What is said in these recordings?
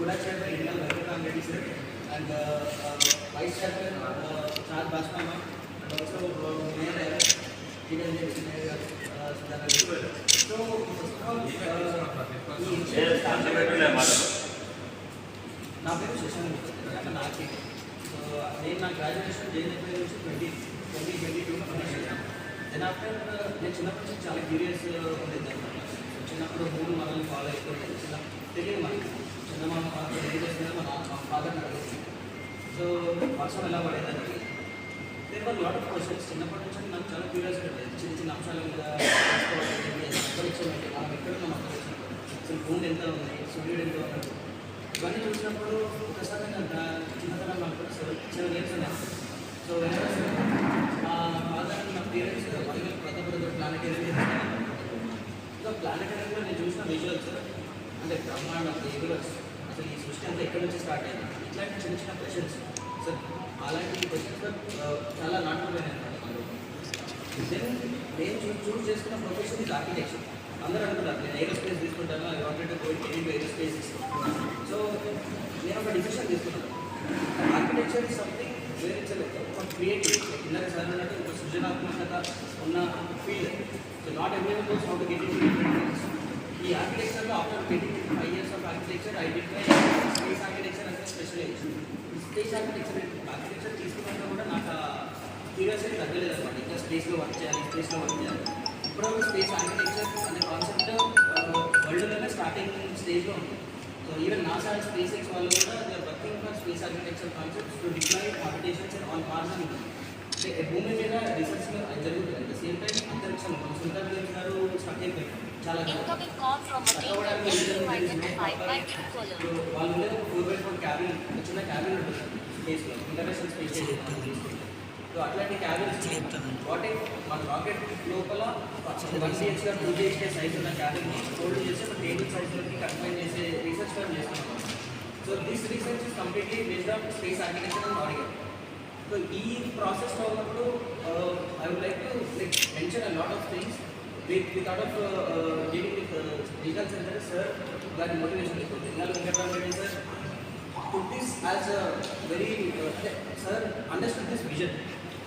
Kuda chair by Indian Venkatram Reddy sir and Vice Chairman Chad Bashma and also Mayor So first of all, నా పేరు శశాంక్ నాకి so నేను నా graduation JNPA నుంచి 2022లో finish చేశాను. Then after నేను చిన్నప్పటి నుంచి చాలా క్యూరియస్ ఉండేది అనమాట. చిన్నప్పుడు మూడు మనల్ని ఫాలో అయిపోయింది తెలియదు మనకి చిన్నమామ ఏం చేస్తుందో మా ఫాదర్ని అడిగింది. సో వర్షం ఎలా పడేదని there were lot of questions. చిన్నప్పటి నుంచి నాకు చాలా క్యూరియాసిటీ ఉండేది. చిన్న చిన్న అంశాల మీద అంతరిక్షం ఏంటి, మనం ఎక్కడున్నాం అంతరిక్షం, అసలు భూమి ఎంత ఉంది, సూర్యుడు ఎంత ఉన్నాడు, ఇవన్నీ చూసినప్పుడు ఒకసారి నాకు చిన్నతనం నాకు 7 years ఉన్నాయి. సో మా ఫాదర్ నా పేరెంట్స్ వాళ్ళు కొత్త ప్లానెటేరియం సో ప్లానెటేరియంలో నేను చూసిన విజువల్స్ అంటే బ్రహ్మాండం యూనివర్స్ అసలు ఈ సృష్టి అంతా ఎక్కడి నుంచి స్టార్ట్ అయింది, ఇట్లాంటి చిన్న చిన్న క్వశ్చన్స్ సార్ అలాంటి క్వశ్చన్స్ చాలా నాటుకుపోయాయి అనమాట. దెన్ నేను చూస్ చేసుకున్న ప్రొఫెషన్ ఇది ఆర్కిటెక్చర్. అందరూ అనుకున్నారు నేను ఏరోస్పేస్ తీసుకుంటాను, I wanted to go in aerospace. So నేను ఒక డిసిషన్ తీసుకున్నాను. ఆర్కిటెక్చర్ ఈజ్ సంథింగ్ వేరే ఒక క్రియేటివ్ ఇందాక సార్ అన్నట్టు ఒక సృజనాత్మకత ఉన్న field. So not everyone knows how to get in things. ఈ ఆర్కిటెక్చర్లో after getting 5 years of architecture I did my space architecture అంటే స్పెషలైజేషన్. స్పేస్ ఆర్కిటెక్చర్ తీసుకున్నాక కూడా నాకు క్యూరియాసిటీ తగ్గలేదు అనమాట. ఇంకా స్పేస్లో వర్క్ చేయాలి. ఇప్పుడు స్పేస్ ఆర్కిటెక్చర్ అనే కాన్సెప్ట్ వరల్డ్లోనే స్టార్టింగ్ స్టేజ్లో ఉంది. So even NASA SpaceX వాళ్ళు కూడా they are working for space architecture concepts to deploy habitations on Mars అని ఉంటుంది. భూమి మీద రీసెర్చ్ జరుగుతుంది. అట్ ద సేమ్ టైం అంతరిక్షంలో మన సుందర్ గారు స్టక్ అయిపోయారు చాలా వాళ్ళు ఉండేది ఒక 4x4 క్యాబిన్, చిన్న క్యాబిన్ ఉంటుంది స్పేస్లో, ఇంటర్నేషనల్ స్పేస్ స్టేషన్. సో అట్లాంటి క్యాబిన్స్ వాట్ మన రాకెట్ లోపల 1 BHK 2 BHK సైజ్ ఉన్న క్యాబిన్ హోల్డ్ చేసి ఒక టేబుల్ సైజ్లోకి కన్ఫైన్ చేసే రీసెర్చ్ ఫర్ చేస్తున్నాం. So this research is completely based on space architecture and audio. So ఈ ప్రాసెస్లో ఉన్నప్పుడు I would like to mention a lot of things with out of dealing with regional centre sir దాని motivation అయిపోతుంది. ఇందులో Venkatarama Reddy sir put this as a very sir understood this vision.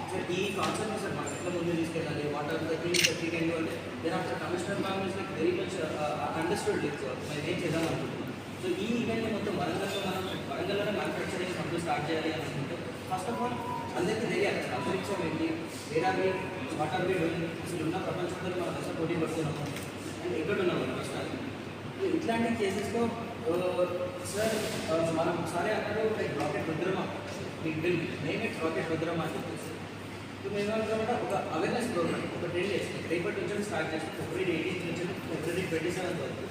So ఈ concept sir మనం ఎట్లా ముందు తీసుకెళ్ళాలి, what are the things that we can do అంటే then after commissioner ma'am is like very much understood like మేము ఏం చేద్దాం అనుకుంటున్నాం. సో ఈ ఈవెంట్ని మొత్తం వరంగల్లోనే మ్యానుఫ్యాక్చరింగ్ కంపెనీ స్టార్ట్ చేయాలి అని అనుకుంటే ఫస్ట్ ఆఫ్ ఆల్ అందరికీ తెలియాలి అంతరిక్షం ఏంటి, వేరే వాట్ ఆర్ వీ డూయింగ్, అసలు ఉన్న ప్రపంచంలో మనం అసలు పోటీ పడుతున్నాము అండ్ ఎక్కడున్నాము ఫస్ట్. ఇట్లాంటి కేసెస్లో సార్ మనం ఒకసారి అన్నారు లైక్ రాకెట్ రుద్రమా మీకు bill name it rocket Rudrama అని చెప్పేసి. సో మేము ఏమనుకోమంటే ఒక అవేర్నెస్ ప్రోగ్రామ్ ఒక 10 days రేపటి నుంచి స్టార్ట్ చేస్తాం. ఫిబ్రవరి 18th నుంచి ఫిబ్రవరి 27th వరకు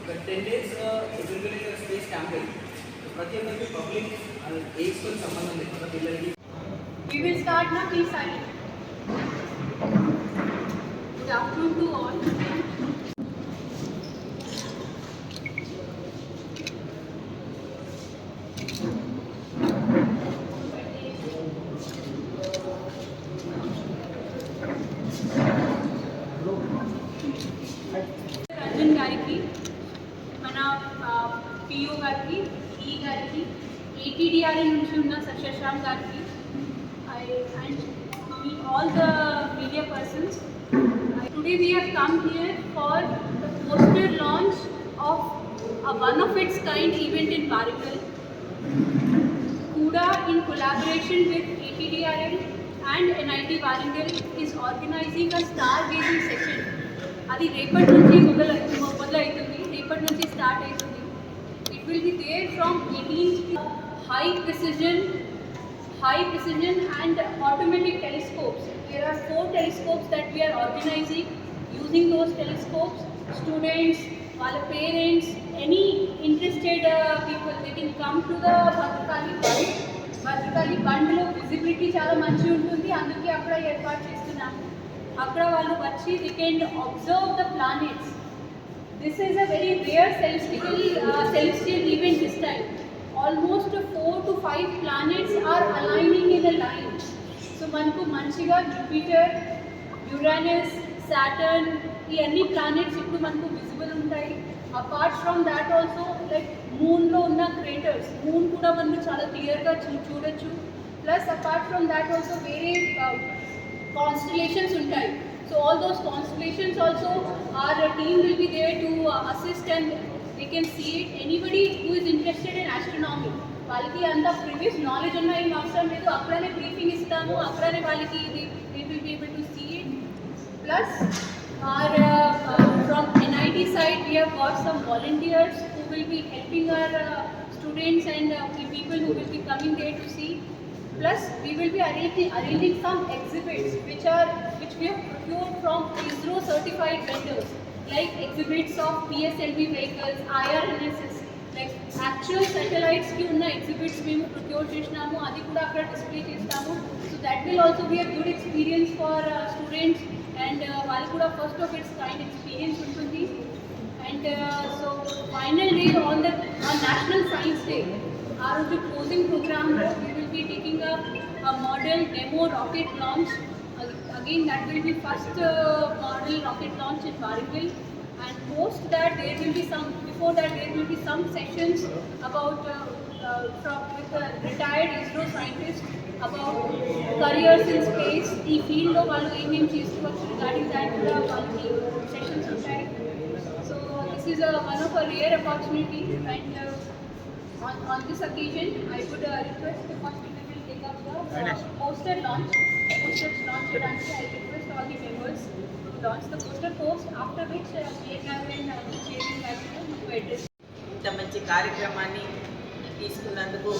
ఒక 10 days స్పేస్ క్యాంపెయిన్. ప్రతి ఒక్కరికి పబ్లిక్ అండ్ ఏజ్తో సంబంధం లేకుండా పిల్లలకి We will start now, please silent. Good afternoon to all. Ranjan gariki, mana PO gariki, E gariki, ATDR నుంచి ఉన్న Shashank gariki, and all the media persons. Today we have come here for the poster launch of a one of its kind event in Warangal. Kuda in collaboration with ATDRL and NIT Warangal is organizing a stargazing session. అది రేపటి నుంచి మొదలవుతుంది, రేపటి నుంచి start అవుతుంది. It will be there from 18th to high precision and automatic telescopes. There are 4 telescopes that we are organizing. Using those telescopes, students, వాళ్ళ parents, any interested people, they can come to the Bhadrakali బండ్లో visibility చాలా మంచిగా ఉంటుంది, అందుకే అక్కడ ఏర్పాటు చేస్తున్నాము. అక్కడ వాళ్ళు వచ్చి they can observe the planets. This is a very rare celestial event this time. Almost 4 to 5 planets are aligning in a line. So మనకు మంచిగా జూపిటర్, యురానస్, సాటర్న్ ఈ అన్ని ప్లానెట్స్ ఇప్పుడు మనకు విజిబుల్ ఉంటాయి. Apart from that also like మూన్లో ఉన్న craters, moon కూడా మనం చాలా క్లియర్గా చూడొచ్చు. Plus apart from that also వేరే కాన్స్టలేషన్స్ ఉంటాయి. So all those constellations also our team will be there to assist and they can see it. Anybody who is interested in astronomy, వాళ్ళకి అంత previous knowledge ఉన్న ఏం అవసరం లేదు, అక్కడనే briefing ఇస్తాము, అక్కడనే వాళ్ళకి they will be able to see it. Plus our from NIT side we have got some volunteers who will be helping our students and the people who will be coming there to see. Plus we will be arranging some exhibits which we have procured from ISRO certified vendors, like exhibits of PSLV vehicles, IRNSS, like actual satellites ki unna exhibits memu procure chesnamu, adi kuda akkada display chestamu. So that will also be a good experience for students and vallu kuda first of its kind experience untundi. And so final day on National Science Day, our closing program we will be taking a model demo rocket launch. Again, that will be first model rocket launch in Warangal, and post that there will be before that there will be some sessions about with retired ISRO scientists about careers in space. ఈ field లో వాళ్ళు ఏమేం చేసుకోవచ్చు regarding that కూడా వాళ్ళకి sessions ఉంటాయి. So this is one of a rare opportunity, and on this occasion I would request the first people will take up the poster launch. Posters launch చేయడానికి I request all the members to launch the poster post, after which we have the chairing to address. ఇంత మంచి కార్యక్రమాన్ని తీసుకున్నందుకు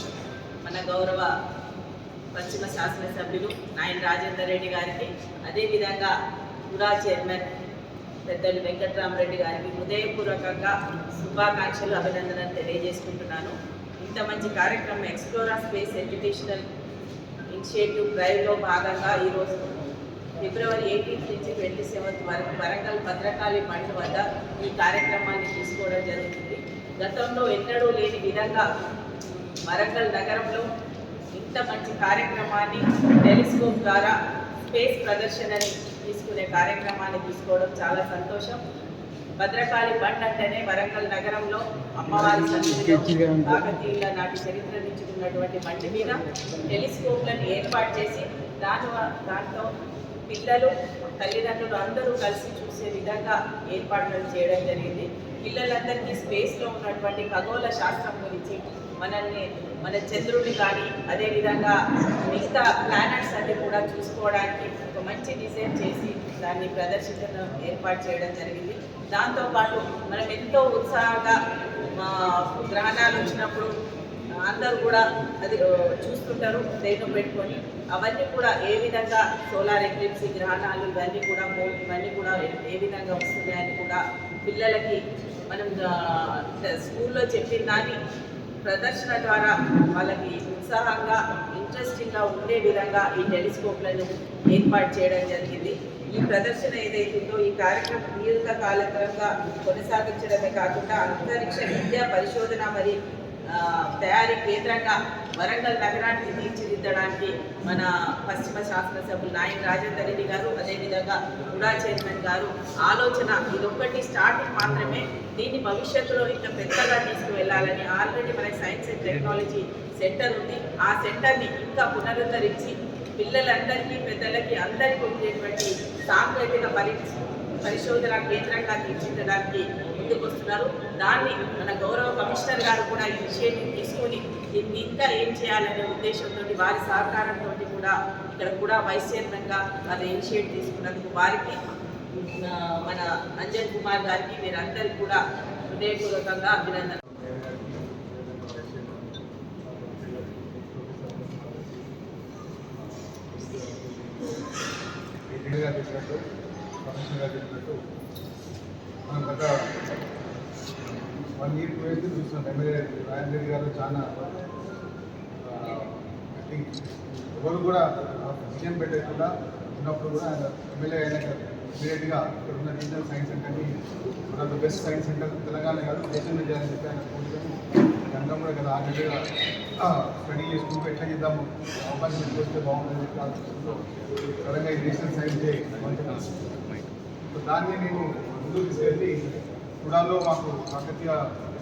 మన గౌరవ పశ్చిమ శాసనసభ్యులు నాయన రాజేందర్ రెడ్డి గారికి, అదేవిధంగా కూడా చైర్మన్ పెద్దలు వెంకట్రామరెడ్డి గారికి హృదయపూర్వకంగా శుభాకాంక్షలు, అభినందనలు తెలియజేసుకుంటున్నాను. ఇంత మంచి కార్యక్రమం ఎక్స్ప్లోరా స్పేస్ ఎడ్యుకేషనల్ ఇనిషియేటివ్ డ్రైవ్లో భాగంగా ఈరోజు ఫిబ్రవరి 18 నుంచి 27 వరకు వరంగల్ భద్రకాళి బండ్ వద్ద ఈ కార్యక్రమాన్ని తీసుకోవడం జరుగుతుంది. గతంలో ఎన్నడూ లేని విధంగా వరంగల్ నగరంలో ఇంత మంచి కార్యక్రమాన్ని టెలిస్కోప్ ద్వారా స్పేస్ ప్రదర్శనని తీసుకునే కార్యక్రమాన్ని తీసుకోవడం చాలా సంతోషం. భద్రకాళి బండ్ అంటేనే వరంగల్ నగరంలో అమ్మవారి సన్నిధిలో కాకతీయుల నాటి చరిత్ర నుంచి ఉన్నటువంటి బండి మీద టెలిస్కోప్లను ఏర్పాటు చేసి దాంట్లో పిల్లలు తల్లిదండ్రులు అందరూ కలిసి చూసే విధంగా ఏర్పాట్లు చేయడం జరిగింది. పిల్లలందరికీ స్పేస్లో ఉన్నటువంటి ఖగోళ శాస్త్రం గురించి మన చంద్రుడిని కానీ అదేవిధంగా మిగతా ప్లానెట్స్ అన్ని కూడా చూసుకోవడానికి ఒక మంచి డిజైన్ చేసి దాన్ని ప్రదర్శించడం ఏర్పాటు చేయడం జరిగింది. దాంతోపాటు మనం ఎంతో ఉత్సాహంగా గ్రహణాలు వచ్చినప్పుడు అందరూ కూడా అది చూస్తుంటారు ధైర్యం పెట్టుకొని, అవన్నీ కూడా ఏ విధంగా సోలార్ ఎక్లిప్స్ గ్రహణాలు ఇవన్నీ కూడా ఏ విధంగా వస్తున్నాయని కూడా పిల్లలకి మనం స్కూల్లో చెప్పిన దాన్ని ప్రదర్శన ద్వారా వాళ్ళకి ఉత్సాహంగా ఇంట్రెస్టింగ్గా ఉండే విధంగా ఈ టెలిస్కోప్లను ఏర్పాటు చేయడం జరిగింది. ఈ ప్రదర్శన ఏదైతుందో ఈ కార్యక్రమం దీర్ఘకాలంగా కొనసాగించడమే కాకుండా అంతరిక్ష విద్యా పరిశోధన మరియు తయారీ కేంద్రంగా వరంగల్ నగరాన్ని తీర్చిదిద్దడానికి మన పశ్చిమ శాసనసభ్యులు నాయన రాజేందర్ రెడ్డి గారు, అదేవిధంగా కూడా చైర్మన్ గారు ఆలోచన ఇదొక్కటి స్టార్టింగ్ మాత్రమే. దీన్ని భవిష్యత్తులో ఇంకా పెద్దగా తీసుకువెళ్ళాలని ఆల్రెడీ మనకి సైన్స్ అండ్ టెక్నాలజీ సెంటర్ ఉంది. ఆ సెంటర్ని ఇంకా పునరుద్ధరించి పిల్లలందరికీ పెద్దలకి అందరికీ ఉండేటువంటి సాంకేతిక పరిశోధన కేంద్రంగా తీర్చిదిద్దడానికి ముందుకొస్తున్నారు. దాన్ని మన గౌరవ కమిషనర్ గారు కూడా ఇనిషియేటివ్ తీసుకొని దీన్ని ఇంకా ఏం చేయాలనే ఉద్దేశంతో వారి సహకారంతో ఇక్కడ కూడా వైస్ చైర్మన్గా వారి ఇనిషియేటివ్ తీసుకున్నందుకు వారికి మన అంజన్ కుమార్ గారికి మీరందరికీ కూడా హృదయపూర్వకంగా అభినందనలు. మనం గత 1 year నుంచి చూస్తున్నాం. ఎమ్మెల్యే రాజేంద్ర రెడ్డి గారు చాలా ఎవరు కూడా విజయం పెట్టకుండా ఉన్నప్పుడు కూడా ఆయన ఎమ్మెల్యే అయినాక ఇమీడియట్గా ఇక్కడ ఉన్న రీజనల్ సైన్స్ సెంటర్ని one of the best science centre Telangana కాదు దేశంలో చేయాలని చెప్పి ఆయన కోరుకొని అందరం కూడా కదా ఆల్రెడీగా స్టడీ చేసుకుంటూ ఎట్లా చేద్దాము అవకాశం ఎక్కువ వస్తే బాగుందని చెప్పి ఆలోచిస్తూ సడన్గా ఈ నేషనల్ సైన్స్ డే సో దాన్ని నేను ముందుకు తీసుకెళ్ళి కుడాలో మాకు కాకతీయ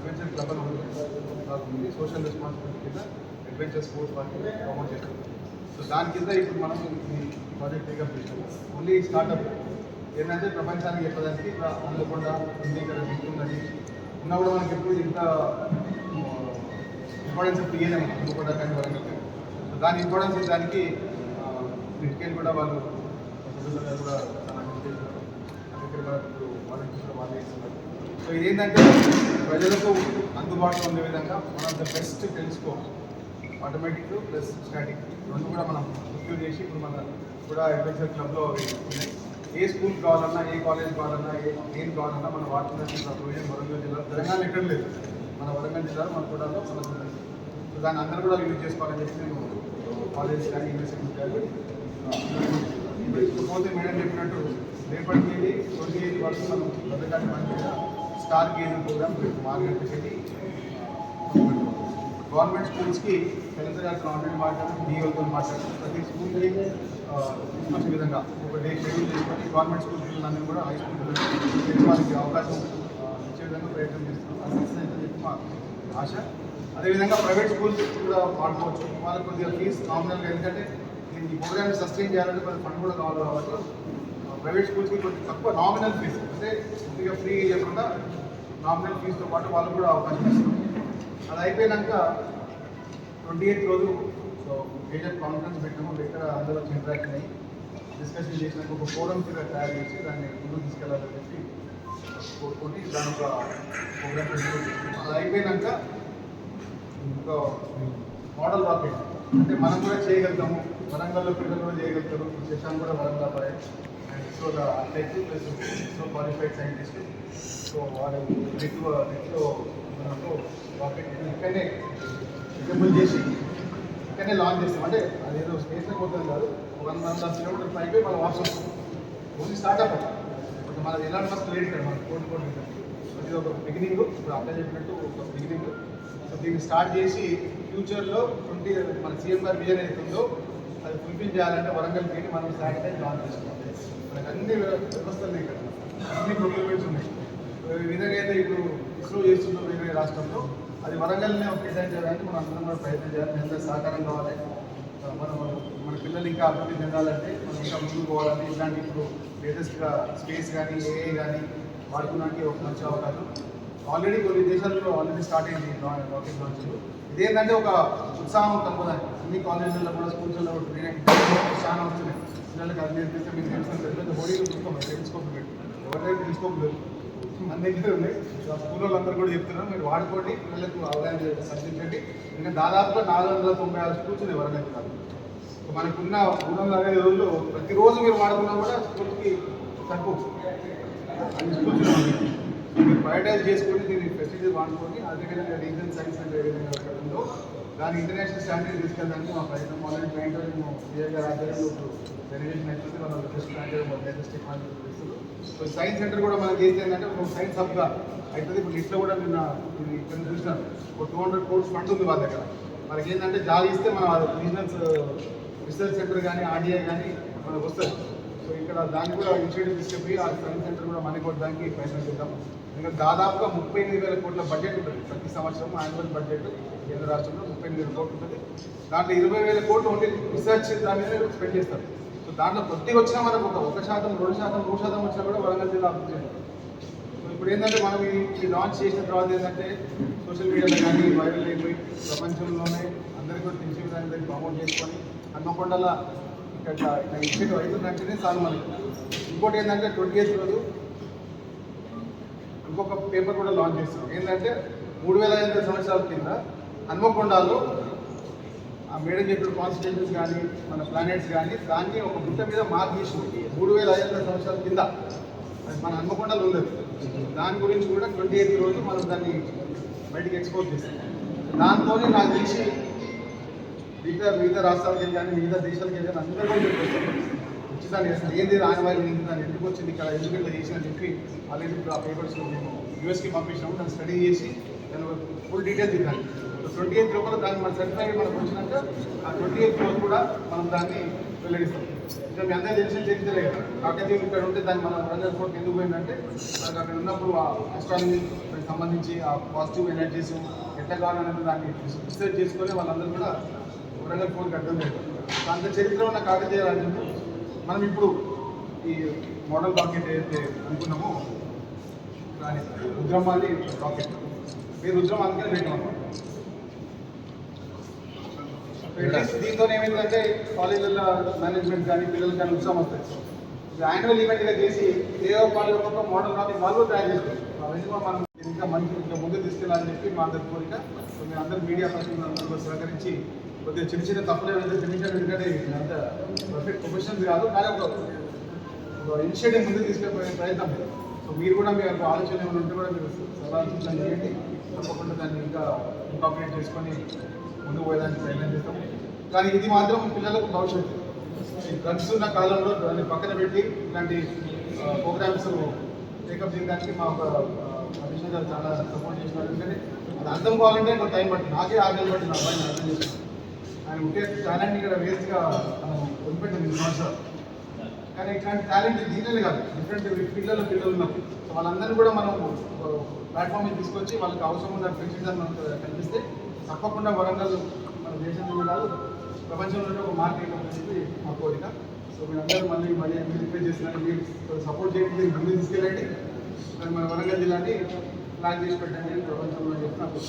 అడ్వెంచర్ క్లబ్ అని ఉంది, సోషల్ రెస్పాన్సిబిలిటీ కింద అడ్వెంచర్ స్పోర్ట్స్ పార్టీ ప్రమోట్ చేస్తాం. సో దాని కింద ఇప్పుడు మనం ఈ ప్రాజెక్ట్ టేకప్ చేసినాము. ఓన్లీ స్టార్ట్అప్ ఏంటంటే ప్రపంచానికి చెప్పడానికి ఇట్లా అందకుండా ఇక్కడ ఉంటుందని ఉన్నా కూడా మనకి ఎప్పుడు ఇంత ఇంపార్టెన్స్ ఇయ్యలేము అందుకుండా కానీ వరంగల్. సో దాని ఇంపార్టెన్స్ దానికి క్రిటికల్ కూడా వాళ్ళు కూడా చాలా ఇక్కడ ఇప్పుడు వాలంటీర్స్ కూడా వాళ్ళే ఇస్తున్నారు. సో ఇదేంటంటే ప్రజలకు అందుబాటులో ఉండే విధంగా మనం ద బెస్ట్ తెలుసుకోవాలి. ఆటోమేటిక్ ప్లస్ స్టాటిక్ రెండు కూడా మనం రివ్యూ చేసి ఇప్పుడు మన కూడా అడ్వెంచర్ క్లబ్లో ఉన్నాయి. ఏ స్కూల్ కావాలన్నా, ఏ కాలేజ్ కావాలన్నా, ఏం కావాలన్నా మనం వాడుతున్న ప్రొవిజన్ వరంగల్ జిల్లా, తెలంగాణ ఎక్కడ లేదు, మన వరంగల్ జిల్లాలో మన కూడా మనకు. సో దాన్ని అందరూ కూడా యూజ్ చేసుకోవాలని చెప్పి నేను కాలేజ్ కానీ యూనివర్సిటీస్ కానీ పోతే మేడం చెప్పినట్టు రేపటికి వెళ్ళి 28 వరకు మనం పథకాన్ని మంచిగా స్టార్ గేజ్ ప్రోగ్రామ్ మార్గదర్శి గవర్నమెంట్ స్కూల్స్కి కలెక్టర్ గారితో ఆల్రెడీ మాట్లాడారు, డిఓతో మాట్లాడారు. ప్రతి స్కూల్కి తీసుకొచ్చే విధంగా ఒక డే షెడ్యూల్ చేసుకొని గవర్నమెంట్ స్కూల్ పిల్లలందరూ కూడా హై స్కూల్ పిల్లలకి వాళ్ళకి అవకాశం ఇచ్చే విధంగా ప్రయత్నం చేస్తున్నాం. అది సక్సెస్ అయితే చెప్పి మా ఆశ. అదేవిధంగా ప్రైవేట్ స్కూల్స్ కూడా వాడుకోవచ్చు. వాళ్ళకి కొద్దిగా ఫీజు నామినల్గా, ఎందుకంటే ఈ ప్రోగ్రామ్ని సస్టైన్ చేయాలంటే కొంచెం ఫండ్ కూడా కావాలి కాబట్టి ప్రైవేట్ స్కూల్స్కి కొంచెం తక్కువ నామినల్ ఫీజు, అంటే కొద్దిగా ఫ్రీ ఇవ్వకుండా నామినల్ ఫీజుతో పాటు వాళ్ళకు కూడా అవకాశం ఇస్తున్నాం. అది అయిపోయినాక 28th రోజు మేజర్ కాన్ఫరెన్స్ పెట్టాము. ఇక్కడ అందరూ ఇంటరాక్షన్ అయ్యి డిస్కషన్ చేసినాక ఒక ఫోరం కింద తయారు చేసి దాన్ని ముందుకు తీసుకెళ్ళాలని చెప్పి కోరుకొని దాని ఒక ప్రోగ్రామ్ పెట్టుకుంటాం. అది అయిపోయినాక ఒక మోడల్ రాకెట్, అంటే మనం కూడా చేయగలుగుతాము, వరంగల్లో పిల్లలు కూడా చేయగలుగుతారు. శశాంక్ కూడా వరంగల్ అబ్బాయి, and so the athlete plus so qualified scientist. So వారు నెట్లో మనకు రాకెట్ ఇక్కడనే ఎగ్జాంపుల్ చేసి ఇక్కడనే లాంచ్ చేస్తాం. అంటే అదేదో స్టేషన్ పోతుంది కాదు, 100 కిలోమీటర్ పైకి మన వాట్సాప్ ఓన్లీ స్టార్ట్అప్. అంటే మనది ఎలాంటి ఫస్ట్ లేట్ కదా, మనకు కోటి అది ఒక బిగినింగ్. ఇప్పుడు అప్లై చెప్పినట్టు ఒక బిగినింగ్. సో దీన్ని స్టార్ట్ చేసి ఫ్యూచర్లో మన సీఎం గారి విజన్ అవుతుందో అది ఫుల్ఫిల్ చేయాలంటే వరంగల్కి వెళ్ళి మనం శాటిలైట్ లాంచ్ చేసుకోవాలి. మనకు అన్ని వ్యవస్థలు ఇక్కడ, అన్ని ప్రొక్యూర్మెంట్స్ ఉన్నాయి. ఈ విధంగా అయితే ఇప్పుడు ఇస్రో చేస్తున్నాం వేరే రాష్ట్రంలో, అది వరంగల్నే డిజైన్ చేయడానికి మనం అందరం కూడా ప్రయత్నం చేయాలి. అందరూ సహకారం కావాలి. మన పిల్లలు ఇంకా అభివృద్ధి చెందాలంటే మనం ఇంకా ముందుకు పోవాలని ఇలాంటి ఇప్పుడు లేటెస్ట్గా స్పేస్ కానీ ఏఐ కానీ వాడుకోవడానికి ఒక మంచి అవకాశం. ఆల్రెడీ కొన్ని దేశాల్లో ఆల్రెడీ స్టార్ట్ అయింది రాకెట్ లాంచ్లు. ఇదేంటంటే ఒక ఉత్సాహం తప్పదాన్ని అన్ని కాలేజీల్లో కూడా స్కూల్స్లో ట్రైనింగ్ చాలా వస్తున్నాయి. పిల్లలకి అది నేర్పిస్తే మీకు తెలుస్తుంది. హోడీలు చూసుకోవాలి, టెలిస్కోప్ పెట్టి ఎవరైతే టెలిస్కోప్ లేదు మన దగ్గర ఉన్నాయి. స్కూల్ వాళ్ళందరూ కూడా చెప్తున్నారు, మీరు వాడుకోండి, పిల్లలకు అవగాహన సబ్జెక్ట్ పెట్టి. ఇంకా దాదాపుగా 496 స్కూల్స్ ఉన్నాయి వరంగల్ జిల్లాలో. మనకున్న 360 రోజుల్లో ప్రతిరోజు మీరు వాడుకున్నా కూడా స్కూల్కి తక్కువ అన్ని స్కూల్స్ మీరు ప్రయోటైజ్ చేసుకొని దీన్ని ఫెసిలిటీస్ వాడుకొని అదేవిధంగా రీజనల్ సైన్స్ సెంటర్ ఏ విధంగా ఉందో దాని ఇంటర్నేషనల్ స్టాండర్డ్ తీసుకెళ్ళడానికి మా ప్రయత్నం ఆల్రెడీ ట్రైన్ సిఆర్ గారి ఆధ్వర్యంలో డెలిగేషన్ అవుతుంది. మన లేటెస్ట్ స్టాండర్డ్ లేటెస్ట్ టెక్నాలజీ ఇస్తుంది. సో సైన్స్ సెంటర్ కూడా మనకి ఏం చేయాలంటే ఒక సైన్స్ హబ్గా అవుతుంది. ఇప్పుడు లిస్ట్లో కూడా నిన్న ఇక్కడ చూసినాను, ఒక 200 crores ఫండ్ ఉంది వాళ్ళ దగ్గర. మనకి ఏంటంటే జాలి ఇస్తే మనం రీజనల్స్ రీసెర్చ్ సెంటర్ కానీ ఆర్డీఐ కానీ మనకు వస్తుంది. సో ఇక్కడ దాన్ని కూడా ఇనిషియేటివ్ తీసుకెళ్ళి ఆ సైన్స్ సెంటర్ కూడా మనకి కొట్టడానికి ప్రయత్నం చేద్దాం. ఎందుకంటే దాదాపుగా 38,000 కోట్ల బడ్జెట్ ఉంటుంది ప్రతి సంవత్సరం. యాన్యువల్ బడ్జెట్ కేంద్ర రాష్ట్రంలో 38,000 కోట్లు ఉంటుంది. దాంట్లో 20,000 కోట్లు ఓన్లీ రీసెర్చ్ దాని మీద స్పెండ్ చేస్తారు. సో దాంట్లో కొద్దిగా వచ్చినా మనకు 1%, 2%, 3% వచ్చినా కూడా వరంగల్ జిల్లా అభివృద్ధి చెందుతుంది. సో ఇప్పుడు ఏంటంటే మనం ఈ లాంచ్ చేసిన తర్వాత ఏంటంటే సోషల్ మీడియాలో కానీ వైరల్ అయిపోయి ప్రపంచంలోనే అందరికీ కూడా తెలిసే విధంగా దాన్ని ప్రమోట్ చేసుకొని హన్మకొండల ఇక్కడ ఇన్స్టిట్యూట్ అవుతుందంటేనే చాలు మనకి. ఇంకోటి ఏంటంటే 28th రోజు ఇంకొక పేపర్ కూడా లాంచ్ చేస్తాం. ఏంటంటే 3,500 సంవత్సరాల కింద హన్మకొండలో ఆ మేడం చెప్పిన కాన్స్టిట్యూషన్స్ కానీ మన ప్లానెట్స్ కానీ దాన్ని ఒక గుట్ట మీద మార్క్ చేసింది 3,500 సంవత్సరాల కింద. అది మన హన్మకొండలో ఉండదు. దాని గురించి కూడా 28th రోజు మనం దాన్ని బయటికి ఎక్స్పోజ్ చేస్తాం. దాంతో నాకు తెలిసి వివిధ రాష్ట్రాలకి కానీ మిగతా దేశాలకి కానీ అందరూ కూడా చెప్పేస్తాం ఉచితాన్ని చేస్తాను. ఏంది రానివారి దాన్ని ఎందుకు వచ్చింది ఇక్కడ ఎందుకు ఇట్లా చేసి అని చెప్పి ఆల్రెడీ ఆ పేపర్స్ మేము యూఎస్కి పంపించినాము. దాన్ని స్టడీ చేసి దాని ఫుల్ డీటెయిల్స్ ఇవ్వాలి. 28 లోపల దాన్ని మన సర్టిఫికేట్ మనకు వచ్చినాక ఆ 28 రోజు కూడా మనం దాన్ని వెల్లడిస్తాం. ఇంకా మీ అందరూ తెలిసిన చరిత్రే కదా, కాకతీయ ఇక్కడ ఉంటే దాన్ని మన వరంగల్ ఫోర్ట్ ఎందుకు పోయిందంటే మనకు అక్కడ ఉన్నప్పుడు ఆ ఆస్ట్రానమీ సంబంధించి ఆ పాజిటివ్ ఎనర్జీస్ ఎట్లా కావాలనేది దాన్ని రీసెర్చ్ చేసుకొని వాళ్ళందరూ కూడా వరంగల్ ఫోర్ట్కి అర్థం లేదు. అంత చరిత్ర ఉన్న కాకతీయ రాజ్యంలో మనం ఇప్పుడు ఈ మోడల్ రాకెట్ ఏదైతే అనుకున్నామో దాని రుద్రమాలి రాకెట్ మీరు రుద్రమ అందుకని పెట్టాం. దీంతో ఏమైందంటే కాలేజీల మేనేజ్మెంట్ కానీ పిల్లలు కానీ ఉత్సాహం వస్తుంది. యాన్యువల్ ఈవెంట్గా చేసి ఏదో వాళ్ళు ఒక్కొక్క మోడల్ రాకెట్ వాళ్ళు తయారు చేస్తారు. అవన్నీ కూడా మనం ఇంకా మంచి ఇంకా ముందుకు తీసుకెళ్ళాలని చెప్పి మా అందరి కోరిక. సో మీరు అందరూ మీడియా ప్రతినిధులందరూ సహకరించి కొద్దిగా చిన్న చిన్న తప్పులు ఏమైతే క్షమించడం, ఎందుకంటే అంత పర్ఫెక్ట్ ప్రొఫెషనల్స్ కాదు, కానీ ఒక ఇనిషియేటివ్ ముందుకు తీసుకెళ్ళిపోయే ప్రయత్నం లేదు. సో మీరు కూడా మీ యొక్క ఆలోచన ఏమైనా ఉంటే కూడా మీరు సలహా సూచన చేయండి. తప్పకుండా దాన్ని ఇంకా ఇంకాపరేట్ చేసుకొని ముందుకు పోయేదానికి ప్రయత్నం చేస్తాం. కానీ ఇది మాత్రం పిల్లలకు భవిష్యత్తు. ఈ డ్రగ్స్ ఉన్న కాలంలో దాన్ని పక్కన పెట్టి ఇలాంటి ప్రోగ్రామ్స్ టేకప్ చేయడానికి మా ఒక అడిషనల్ గారు చాలా సపోర్ట్ చేసినారు. ఎందుకంటే అది అర్థం కావాలంటే కొంత టైం పట్టింది. నాకే ఆగలు పట్టింది నా అబ్బాయిని అర్థం చేస్తున్నాను. ఆయన ఉంటే టాలెంట్ ఇక్కడ వేస్ట్గా మనం వదిలిపెట్టింది 2 సంవత్సరాలు. కానీ ఇట్లాంటి టాలెంట్ దీనినే కాదు, డిఫరెంట్ పిల్లలు ఉన్నారు. సో వాళ్ళందరినీ కూడా మనం ప్లాట్ఫామ్ మీద తీసుకొచ్చి వాళ్ళకి అవసరం ఉన్న ఫెసిలిటీస్ మనకు కల్పిస్తే తప్పకుండా వరంగల్ మన దేశంలో కాదు ప్రపంచంలోనే ఒక మార్కెట్ అని చెప్పి మా కోరిక. సో మీరందరూ మళ్ళీ రిక్వెస్ట్ చేస్తున్నారు, మీరు సపోర్ట్ చేయండి, మీరు ముందు తీసుకెళ్ళండి, మన వరంగల్ జిల్లాని ఫ్లాగ్ చేసి పెట్టండి ప్రపంచంలో చెప్పి నాకు